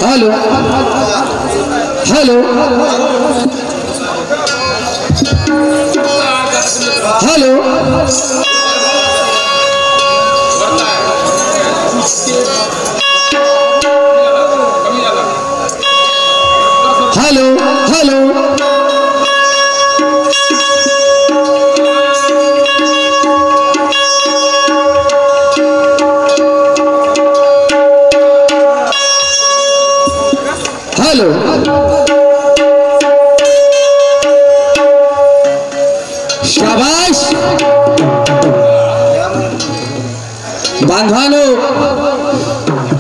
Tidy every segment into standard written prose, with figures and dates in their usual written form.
Hello hello hello hello hello hello शाबाश बांधवानो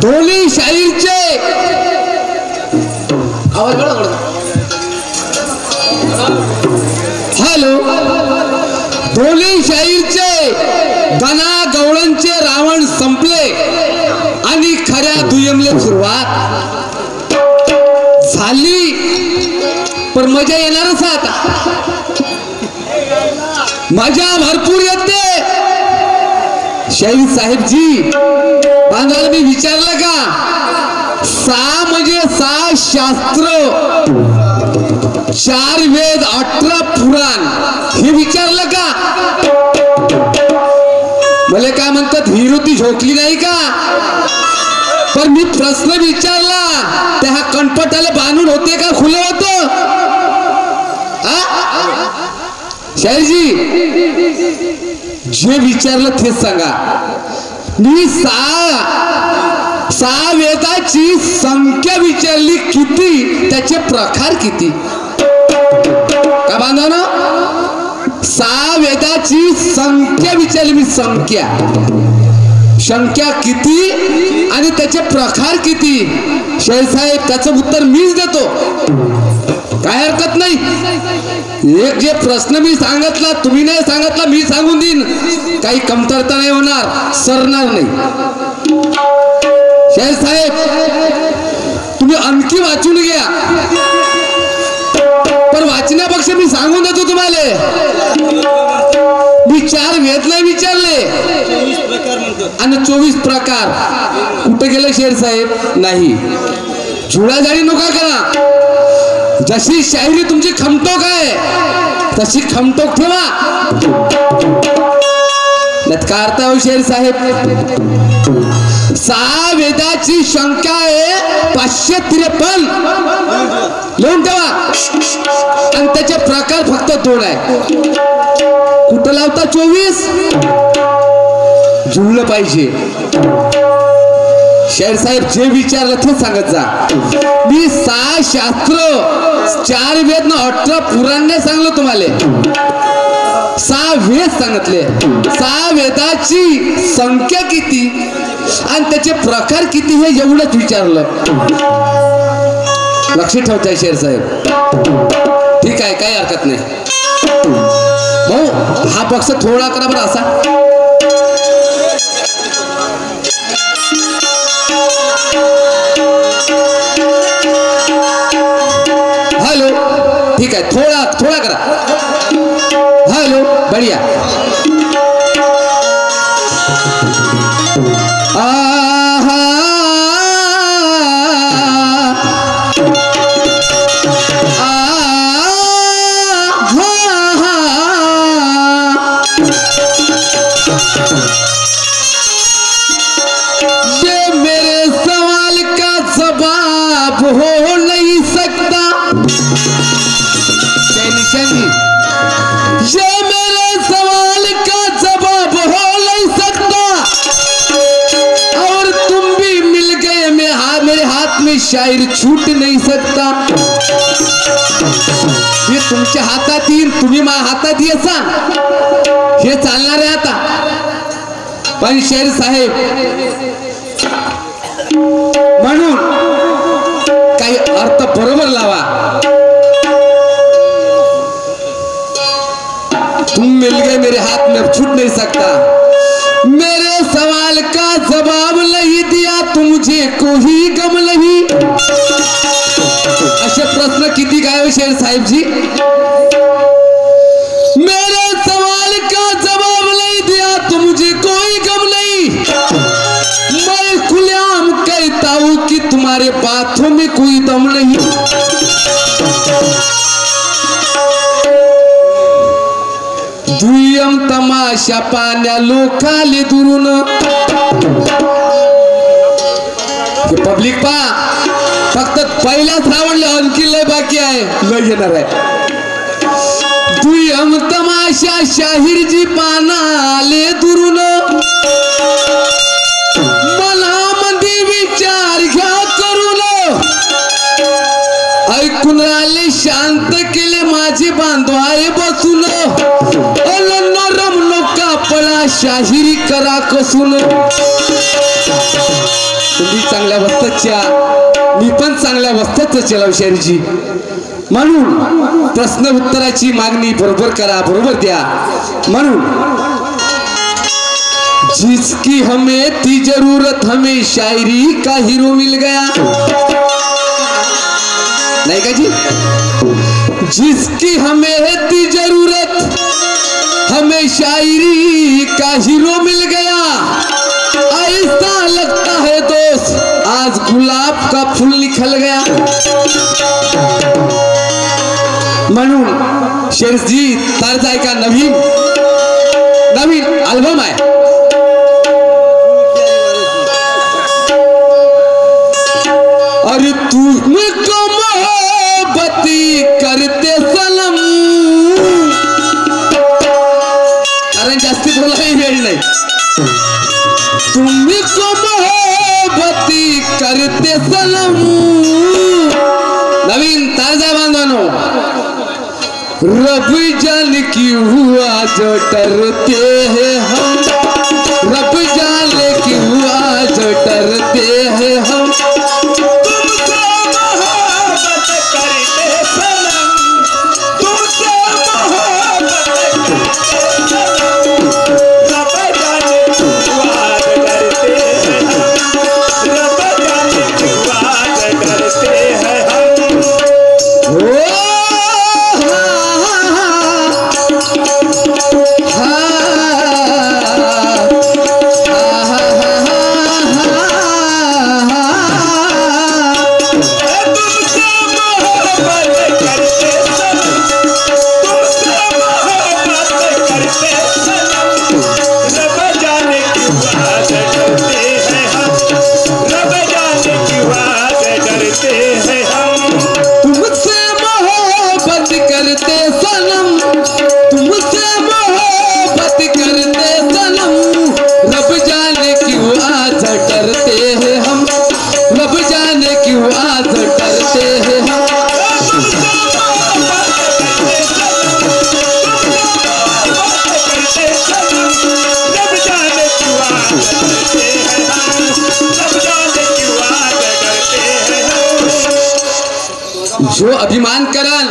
दोन्ही शाहीरचे आवाज बघा हेलो दोन्ही शाहीरचे गणा गवळणचे रावण संपले आणि खऱ्या दुय्यमले सुरुवात झाली पण मजा येणारच आता मजा भरपूर येते शाहीर साहेबजी बांधवाला मी विचारलं का सहा म्हणजे सहा शास्त्र 4 वेद 18 पुराण हे विचारलं का मला काय म्हणतात हिरोती झोकली नाही का पण मी प्रश्न विचारला त्या कणपटाला बांधून होते का खुलं होतं शाहीरजी जे विचारलं तेच सांगा मी सहा वेदाची संख्या विचारली किती त्याचे प्रकार किती का बांधा ना 6 वेदाची संख्या विचारली मी संख्या किती आणि त्याचे प्रकार किती शाहीर साहेब त्याचं उत्तर मीच देतो काय हरकत नाही एक जे प्रश्न मी सांगितला तुम्ही नाही सांगितला मी सांगून देईन काही कमतरता नाही होणार सरणार नाही शाहीर साहेब तुम्ही आणखी वाचून घ्या पण वाचण्यापेक्षा मी सांगून देतो तुम्हाला मी 4 वेद नाही विचारले आणि 24 प्रकार कुठे गेले शाहीर साहेब नाही जुळाजाळी नका करा जशी शायरी तुमची खमटोक आहे तशी खमटोक ठेवा का अर्थ आहे शाहीर साहेब 6 वेदाची संख्या आहे 553 लिहून ठेवा आणि त्याचे प्रकार फक्त 2 आहे कुठं लावता 24 जुळलं पाहिजे शाहीर साहेब जे विचारलं ते सांगत जा मी 6 शास्त्र 4 वेद 18 पुराण सांगलो तुम्हाला 6 वेद सांगितले 6 वेदाची संख्या किती आणि त्याचे प्रकार किती हे एवढंच विचारलं लक्ष ठेवताय शाहीर साहेब ठीक आहे काही हरकत नाही भाऊ हा पक्ष थोडा करा बरं असा हेलो ठीक आहे थोड़ा करा हेलो बढ़िया ये मेरे सवाल का जवाब हो नहीं सकता ये मेरे सवाल का जवाब हो नहीं सकता और तुम भी मिल गए मेरे हाथ में शायर छूट नहीं सकता हे तुमच्या हातात येईल तुम्ही माझ्या हातात येसा हे चालणार आहे आता पण शाहीर साहेब म्हणून काही अर्थ बरोबर लावा तुम मिल गए मेरे हाथ में छूट नहीं सकता मेरे सवाल का जवाब नहीं दिया तो मुझे कोई गम नहीं? असे प्रश्न किती काय शेर साहेब जी? मेरे सवाल का जवाब नहीं दिया तो मुझे कोई गम नहीं। मैं खुलेआम कहता हूं कि तुम्हारे बातों में कोई दम नहीं। दुय्यम तमाशा पाण्या लोकाले दुरून पब्लिक पा फक्त पहिल्याच रावणला आणखी लय बाकी आहे, लय येणार आहे। दुय्यम तमाशा शाहीरजी पानाले दुरून मनामध्ये विचार घ्या करून ऐकून आले शांत केले माझे बांधवाय बसून रमनो कापळा शाहिरी करा कसून। तुम्ही चांगल्या वस्ताच्या, मी पण चांगल्या वस्ताच चलाव शेरजी। म्हणून प्रश्न उत्तराची मागणी बरोबर करा, बरोबर द्या। म्हणून जिसकी हमें थी जरूरत हमें शायरी का हीरो मिल गया, नहीं का जी? जिसकी हमें थी जरूरत हमें शायरी का हीरो मिल गया। ऐसा लगता है दोस्त आज गुलाब का फूल निकल गया। म्हणून शेरजी तर्ज आहे का नवीन नवीन अल्बम आहे। अरे तुमको मोहब्बती करते सनम, कारण जास्ती बोलायला वेळ नाही। तुमको मोहब्बती करते सनम, नवीन ताजा बांधवानो। रब जाने क्यों आज डरते हैं हम, रब जाने क्यों आज डरते हैं हम। जो अभिमान करन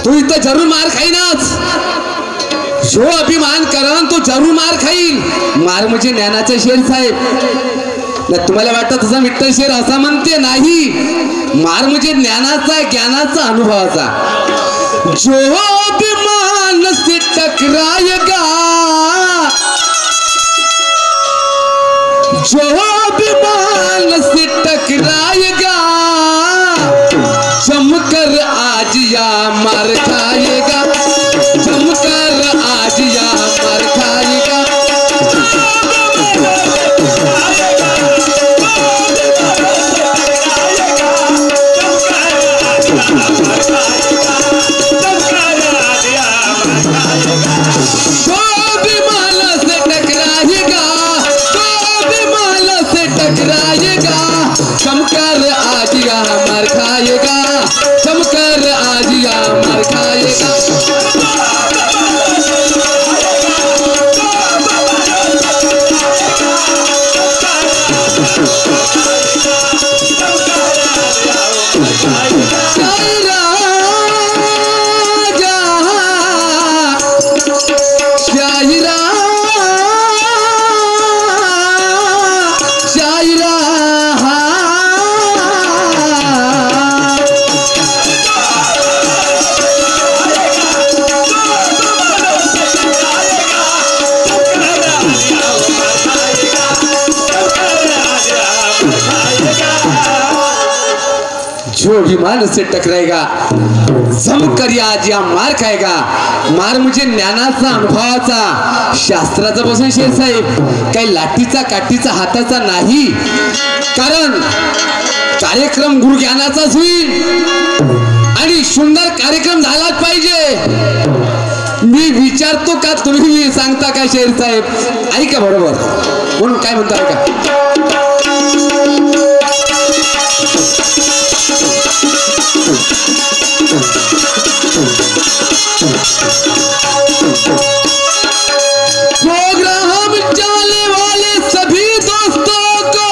तो इथं जरूर मार खाईनच। जो अभिमान करन तो जरूर मार खाईल। मार म्हणजे ज्ञानाचा शेर साहेब। तुम्हाला वाटतं तसा विठ्ठल शेर असा म्हणते नाही, मार म्हणजे ज्ञानाचा, ज्ञानाचा, अनुभवाचा। जो अभिमान से टकराएगा, जो अभिमान से टकराएगा, जमकर आज या मार खाएगा, जमकर आज या मार खाएगा। तो भी माला से टकराएगा, तो भी माला से टकराएगा, जमकर आज या मार खाएगा, जमकर आज या मार खाएगा। जो अभिमान से टकराएगा जमकर या आज या मार खाएगा. मार म्हणजे ज्ञानाचा अनुभवाचा शास्त्राचा बसून शेर साहेब काही लाठीचा काठीचा हाताचा नाही. कारण कार्यक्रम गुरु ज्ञानाचाच होईल आणि सुंदर कार्यक्रम झालाच पाहिजे. मी विचारतो का तुम्ही सांगता का शेर साहेब ऐका बरोबर म्हणून काय म्हणता का प्रोग्राम चलने वाले सभी दोस्तों को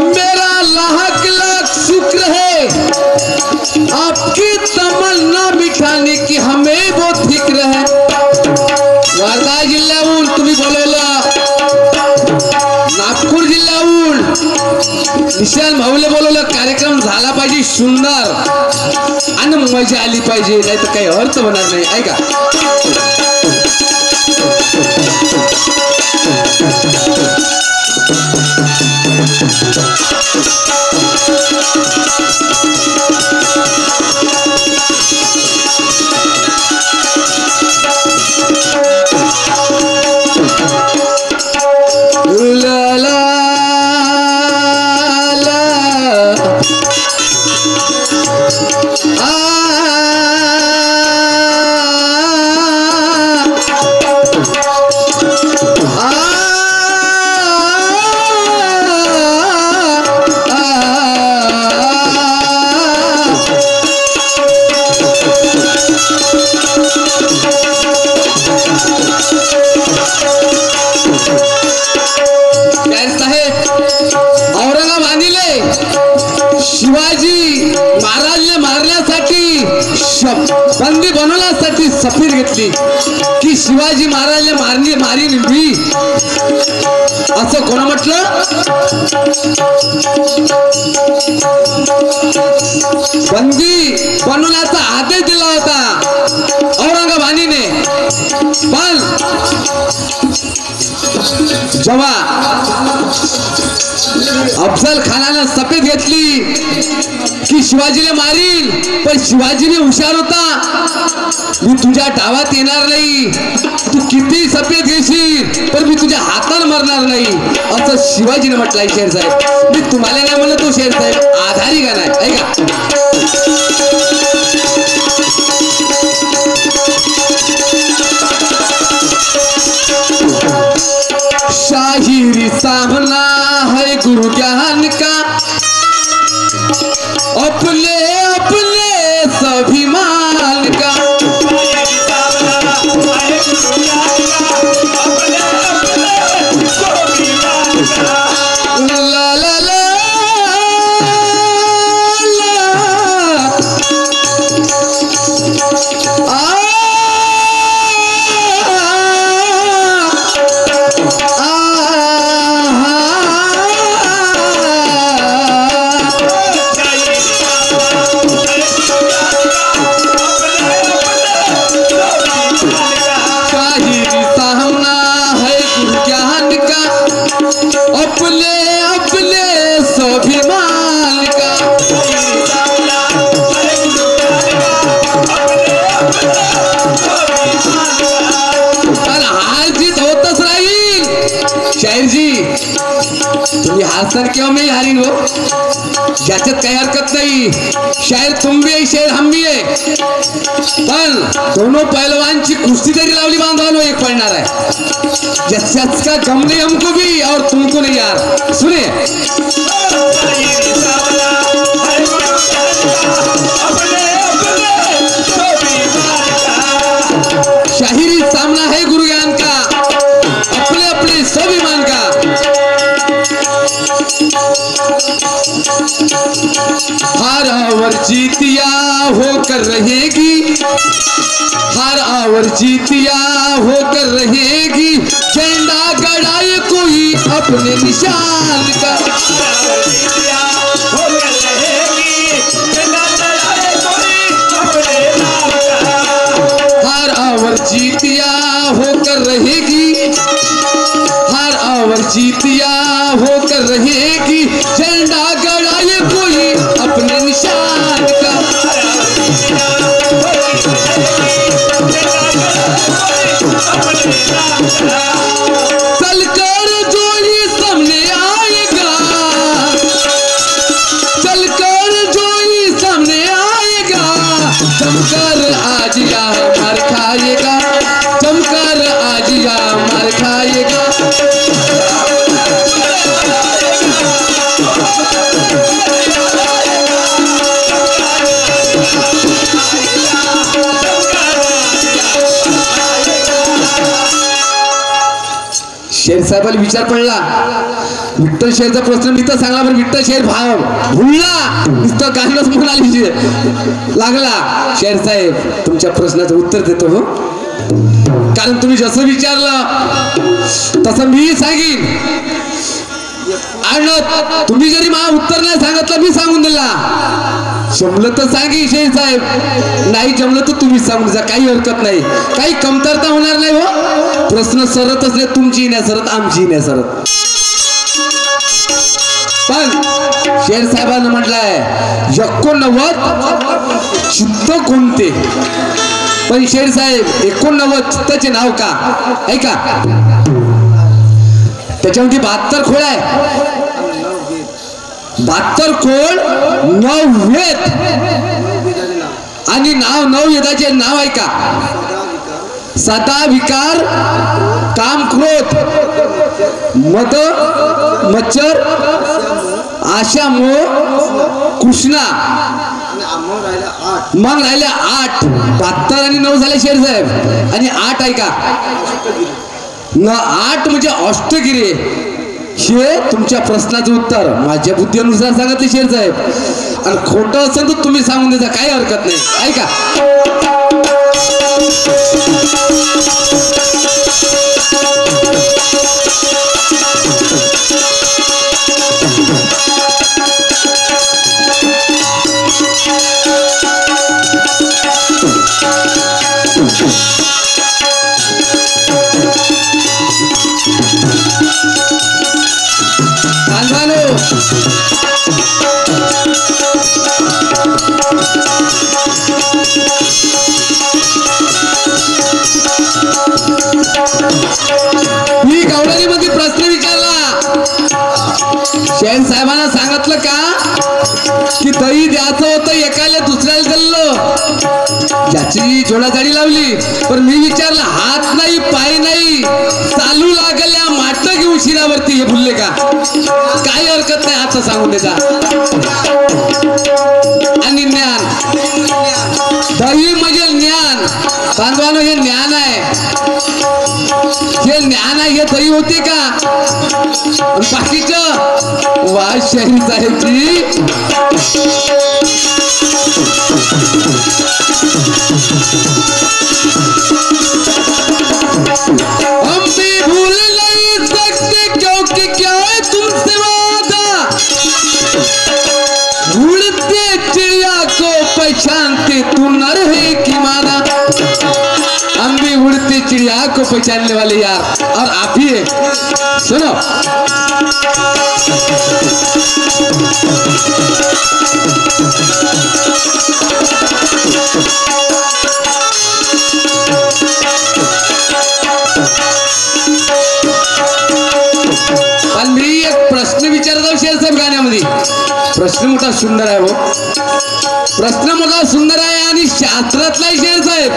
मेरा लाख लाख शुक्र है. आपकी तमन्ना मिटाने की हमें बहुत फिक्र है. वर्धा जिल्ह्याहून तुम्ही बोलवलं, नागपूर जिल्ह्याहून निशान भाऊले बोलवलं. कार्यक्रम झाला पाहिजे सुंदर आणि मजा आली पाहिजे, नाही तर काही अर्थ होणार नाही. ऐका बंदी बनवण्यासाठी सफीर घेतली की शिवाजी महाराजने मारीन मी असं कोण म्हटलं. बंदी बनवण्याचा आदेश दिला होता औरंगजेबाने. पण जेव्हा अफजल खानाने शपथ घेतली की शिवाजीला मारील, पण शिवाजीने हुशार होता. मी तुझ्या डावात येणार नाही, तू किती शपथ घेशील पण मी तुझ्या हाताने मरणार नाही असं शिवाजीने म्हटलंय. शेर साहेब मी तुम्हाला नाही म्हणलं, तो शेर साहेब आधारी का नाही ऐका. शाहिरी सामना है गुरु ज्ञान का, अपने अपने स्वाभिमान का. ला ला ला हारसर क्यों मैं हारीन हो, ज्याच्यात काही हरकत नाही. शायर तुम भी है शायर हम भी है, पण दोनों पहलवानची कुस्ती तरी लावली बांधवानो एक पडणार आहे. ज्याच्यात का गम नहीं हमको भी और तुमको नहीं यार. सुने शाहिरी सामना है गुरु ज्ञान का, अपने अपने स्वाभिमान का. हर आवर जीतिया होकर रहेगी, हर आवर जीतिया होकर रहेगी. झंडा गड़ाए कोई अपने निशान का, हर आवर जीतिया होकर रहेगी, हर आवर जीतिया होकर रहेगी झंडा गड़ाए कोई अपने निशान का। चलकर जो ही सामने आएगा, चलकर जो ही सामने आएगा, जमकर आजिया मार खाएगा, जमकर आजिया मार खाएगा। शेर साहेबाला विचार पडला, विठ्ठल शेरचा प्रश्न मी तर सांगला, पण विठ्ठल शेर भुलला, नुसतं गाणंच म्हणाली लागला. शेर साहेब तुमच्या प्रश्नाचं उत्तर देतो हो, कारण तुम्ही जसं विचारलं तसं मी सांगीन. आणि तुम्ही जरी मला उत्तर नाही सांगितलं मी सांगून दिला. जमलं तर सांगी शेर साहेब, नाही जमलं तर तुम्ही सांगून जा, काही हरकत नाही, काही कमतरता होणार नाही हो. प्रश्न सरतच नाही, तुमची नाही सरत, आमची नाही सरत. पण शेर साहेबांना म्हटलंय 89 चित्त कोणते. पण शेर साहेब 89 चित्ताचे नाव का ऐका, त्याच्यामध्ये 72 खोळ आहे, 72 खोळ 9 वेद आणि 9 वेदाचे नाव ऐका. सदा विकार, काम क्रोध, मद मच्छर, आशा मोह, कृष्णा, मग राहिल्या 8. 72 आणि 9 झाले शेर साहेब, आणि 8 ऐका 8 म्हणजे अष्टगिरी. हे तुमच्या प्रश्नाचं उत्तर माझ्या बुद्धीनुसार सांगितले शेर साहेब, आणि खोटं असेल तर तुम्ही सांगून द्यायचा, काही हरकत नाही ऐका. मी गवळणी मध्ये प्रश्न विचारला, शेर साहेबांना सांगितलं का की दही द्यायचं होतं एकाला दुसऱ्याला दिलं, ज्याची जोडाजाडी लावली. पण मी विचारलं हात नाही पाय नाही, चालू लागल्या माट घेऊन शिरावरती, हे भुलले का? काही हरकत नाही, हात सांगून देता. आणि ज्ञान, दही म्हणजे ज्ञान बांधवानो, हे ज्ञान आहे, हे ज्ञान आहे, हे दही होते का? बाकीचं वा शेरी साहेबजी, हम भी भूल नहीं सकते क्योंकि क्या है तुमसे वादा, उड़ते चिड़िया को पहचानते तू नर है कि मादा. हम भी उड़ते चिड़िया को पहचानने वाले यार, और आप ही है. सुनो पण मी एक प्रश्न विचारतो शेर साहेब गाण्यामध्ये. प्रश्न मोठा सुंदर आहे हो, प्रश्न मोठा सुंदर आहे, आणि शास्त्रातला शेर साहेब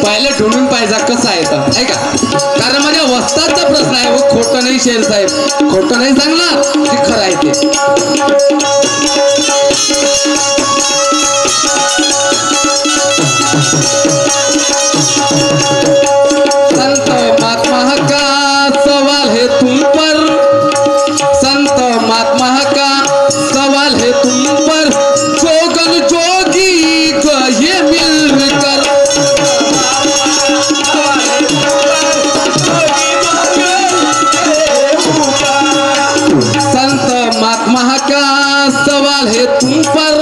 पहिले ढूंढून पाहिजे कसा आहे तर ऐका. कारण माझ्या वस्तादचा प्रश्न आहे हो, खोटं नाही शेर साहेब, खोटं नाही सांगणार, ते खरं आहे ते. संत महात्मा का सवाल है तुम पर, संत महात्मा का सवाल है तुम पर, जोगन जोगी कहिए मिलकर. संत महात्मा का सवाल है तुम पर,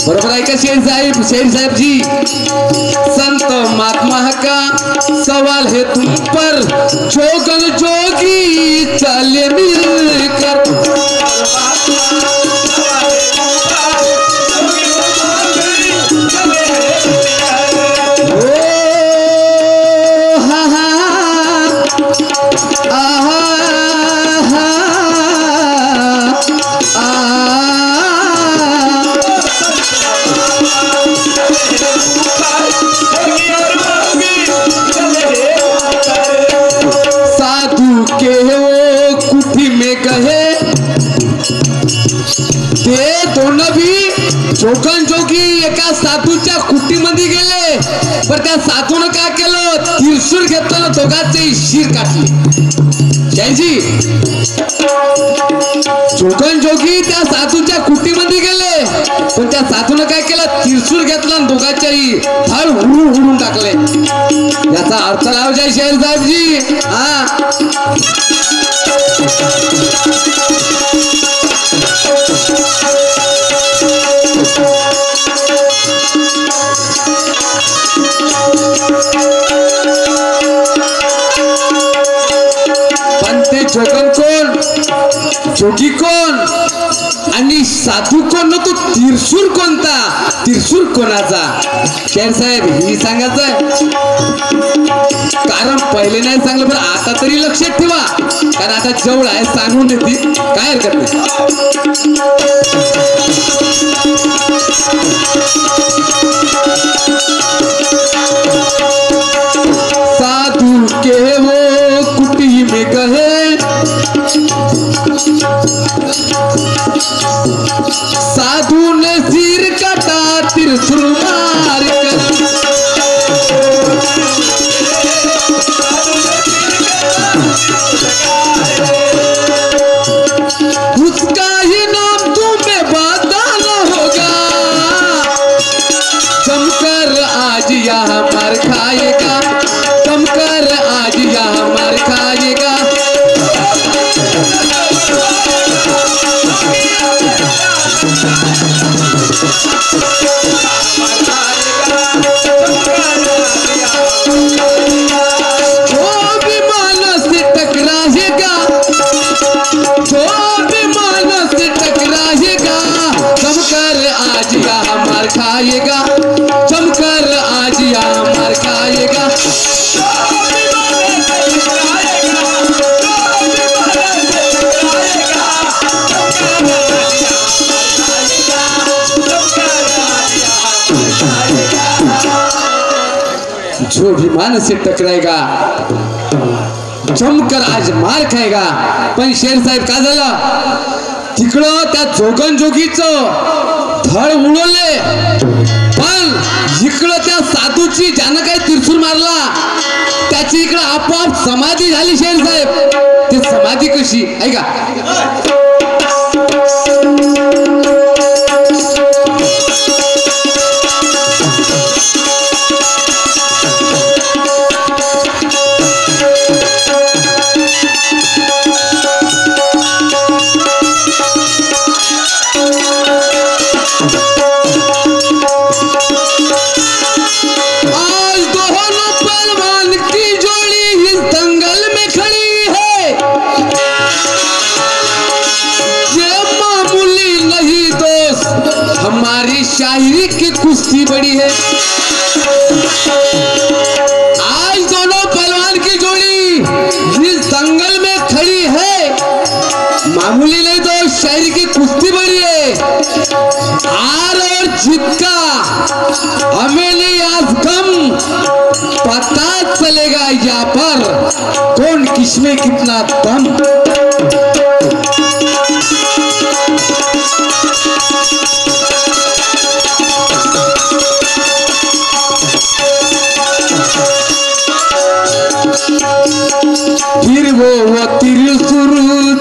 बरोबर आहे का शेर साहेब जी? संत महात्मा का सवाल है तुम पर, जोगन जोगी चले मिलकर। जोगन जोगी एका साधूच्या कुटीमध्ये गेले, पण त्या साधूनं काय केलं? त्रिशूळ घेतलं, दोघांचे शिर काटले। जयजी, जोगन जोगी त्या साधूच्या कुटीमध्ये गेले, पण त्या साधूनं काय केलं? त्रिशूळ घेतलं आणि दोघांच्याही धड उडून टाकले। याचा अर्थ लाव जय शेर साहेबजी। पण ते जोगन कोण, जोगी कोण आणि साधू कोण, तो त्रिशूळ कोणता, त्रिशूळ कोणाचा? शेर साहेब ही सांगायचं, कारण पहिले नाही सांगलं, पण आता तरी लक्षात ठेवा, कारण आता जवळ आहे, सांगून देते, काय हरकत नाही। साधु के वो कुटी में गए, साधु ने सिर काटा त्रिशूल मार कर। उसका ही नाम तुम्हें बताना होगा, जमकर आज यहाँ मार खाएगा, जमकर आज यहाँ मार खाएगा। जो भी मानस से टकराएगा, जो भी मानस से टकराएगा, जमकर आज यहाँ मार खाएगा, जमकर आज यहाँ मार खाएगा। जो भी मान से टकराएगा, जमकर आज मार खाएगा। पण शेर साहेब काय झालं? तिकडं त्या जोगन जोगीचं धड उडवले, पण इकडं त्या साधूची ज्यानं काही त्रिशूल मारला त्याची इकडं आपोआप समाधी झाली। शेर साहेब ती समाधी कशी ऐका, शायरी की कुश्ती बड़ी है। आज दोनों पहलवान की जोड़ी इस दंगल में खड़ी है, मामूली नहीं तो शायरी की कुश्ती बड़ी है। हार और जीत का हमें नहीं आज गम, पता चलेगा यहाँ पर कौन किसमें कितना दम। फिर वो त्रिशूल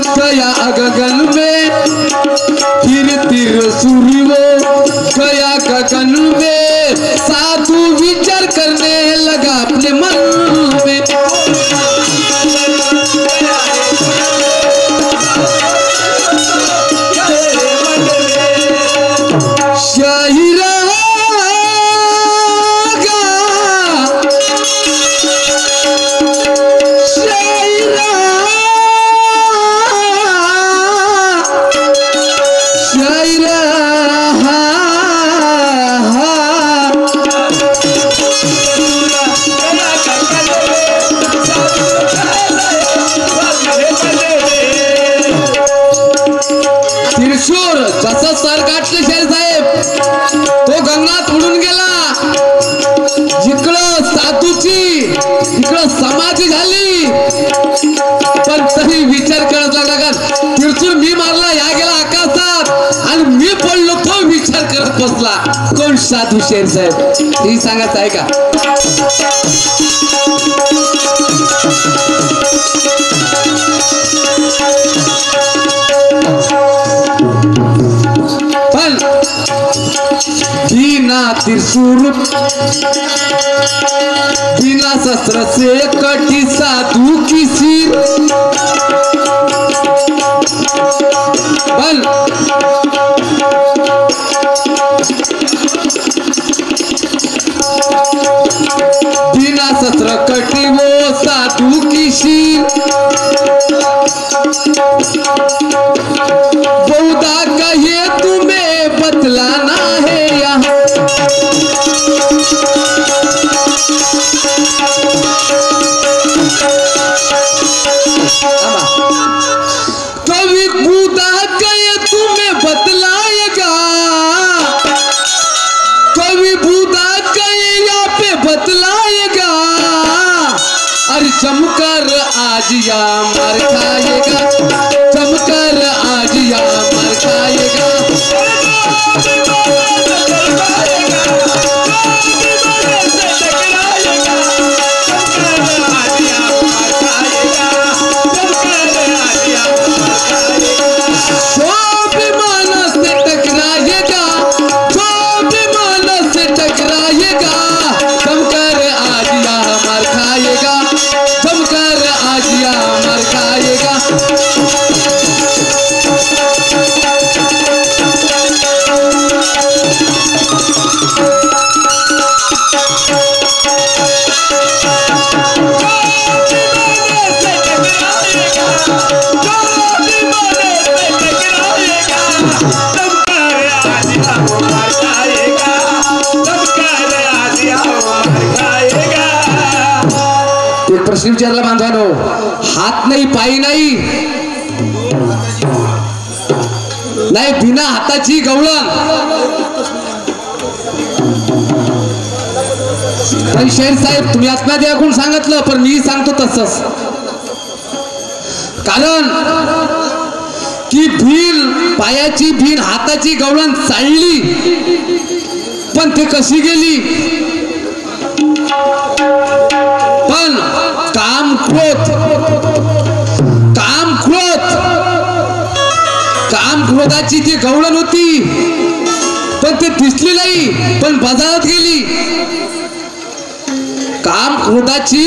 गया गगन में, फिर त्रिशूल वो गया गगन में, साधु विचार करने लगा अपने मन में। शाहिर त्रिशूर जसं सर गाठलं शेर साहेब तो गंगात उडून गेला. जिकडं साधूची इकडं समाधी झाली. पण तरी विचार करत लागला का त्रिशूर मी मारला या गेला आकाशात आणि मी पडलो तो विचार करत बसला कोण साधू शेर साहेब ही सांगायचं आहे का. पण बिना त्रिशूल बिना शस्त्र से कटी साधु की सिर. बल बिना शस्त्र कटी वो साधु की सिर. बहुधा कहिए तुम्हें बतलाना है यहाँ. कभी खुदा कहे तुम्हें बतलाएगा. कभी खुदा कहे यहाँ पे बतलाएगा. अरे जमकर आज या मार खाएगा. जमकर आज या मार खाएगा. प्रश्न विचारला बांधवानो. हात नाही पायी नाही नाही बिना हाताची गवळण. पण शेर साहेब तुम्ही आत्म्यात ऐकून सांगितलं पण मी सांगतो तसंच. कारण की भील पायाची भील हाताची गवळण चालली पण ते कशी गेली. पण काम क्रोधाची ती गवळण होती पण ते दिसली नाही पण बाजारात गेली. काम क्रोधाची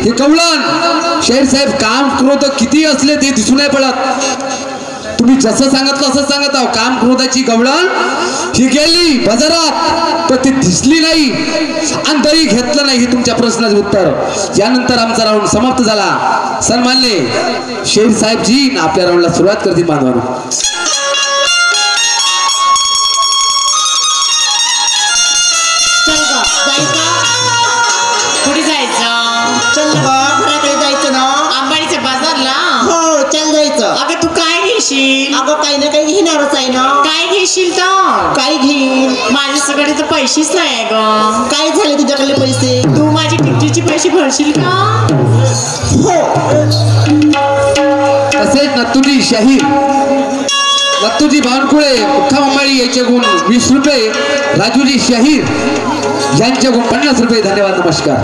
ही गवळण शेर साहेब काम क्रोध किती असले ते दिसून नाही पडत. तुम्ही जसं सांगितलं असं सांगत आहो. काम क्रोधाची गवळण ही गेली बाजारात पण ती दिसली नाही आणि दही घेतलं नाही. हे तुमच्या प्रश्नाचं उत्तर. यानंतर आमचा राऊंड समाप्त झाला. सन्मानले शेर साहेबजी आपल्या राऊंडला सुरुवात करतील बांधवांनो. कुठे जायचं. चल घराकडे जायचं ना आंबाडीच्या बाजारला. हो चल जायचं. अगं तू काय घेशील. अगं काही ना काही घेणारच आहे ना. काय घेशील तर काय घेईन. माझ्याकडे तर पैसेच नाही ग. काय झाले तुझ्याकडे पैसे. तू माझी टिकटीचे पैसे भरशील का. हो तसेच नत्तूजी शाहीर नत्तूजी बावनकुळे मुक्काम अंबाडी याचे गुण 20 रुपये. राजूजी शाहीर यांचे गुण 50 रुपये. धन्यवाद नमस्कार.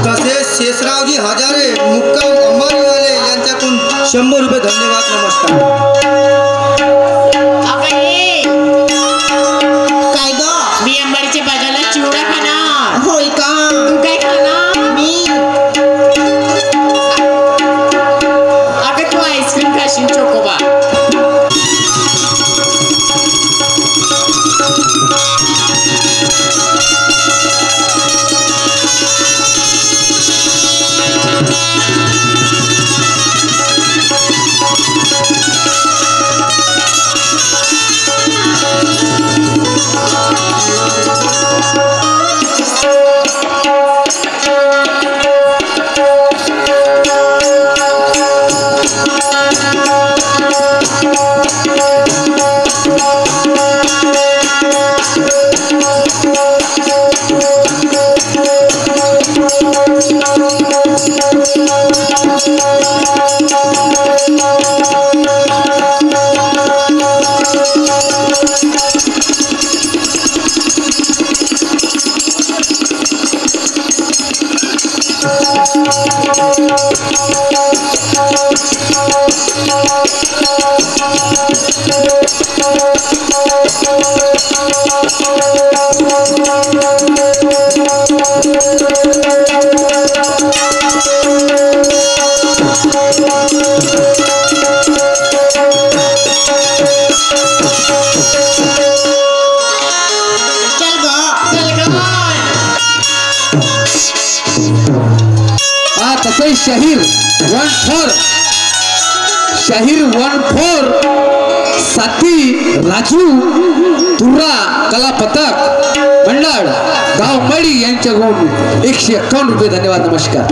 तसेच शेषरावजी हजारे मुक्काम अंबाडीवाले यांच्याकडून 100 रुपये. धन्यवाद नमस्कार. काय ग मी अंबाडीच्या बाजारला चिवडा खाणार. होय का. तू काय खाणार. मी अगं तू आईस्क्रीम खाशील चोकोबा. तसे शाहीर 1-4 साथी राजू तुरा कला पथक मंडळ गाव मडी यांच्याकडून 151 रुपये धन्यवाद नमस्कार.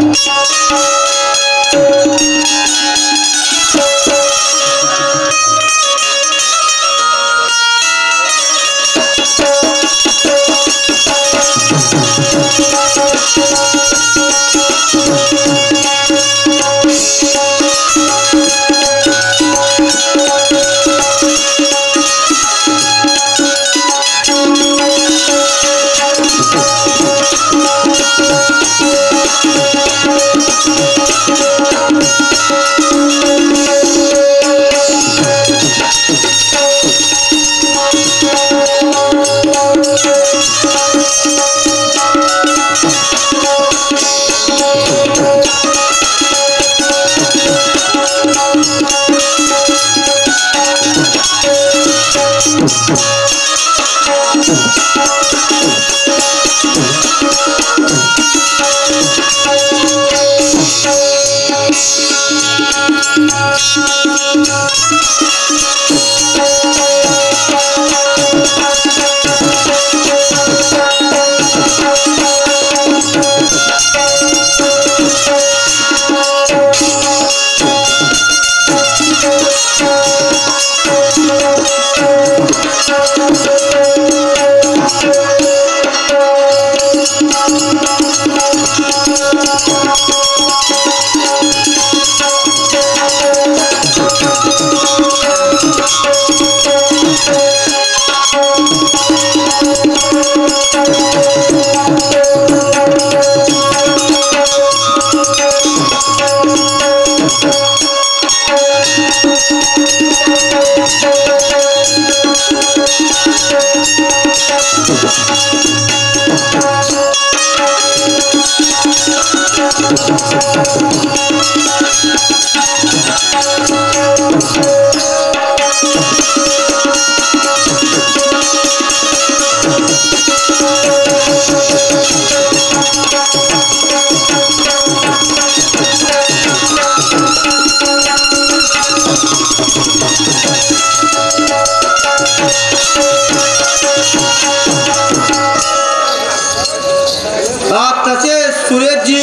तसे सुरेशजी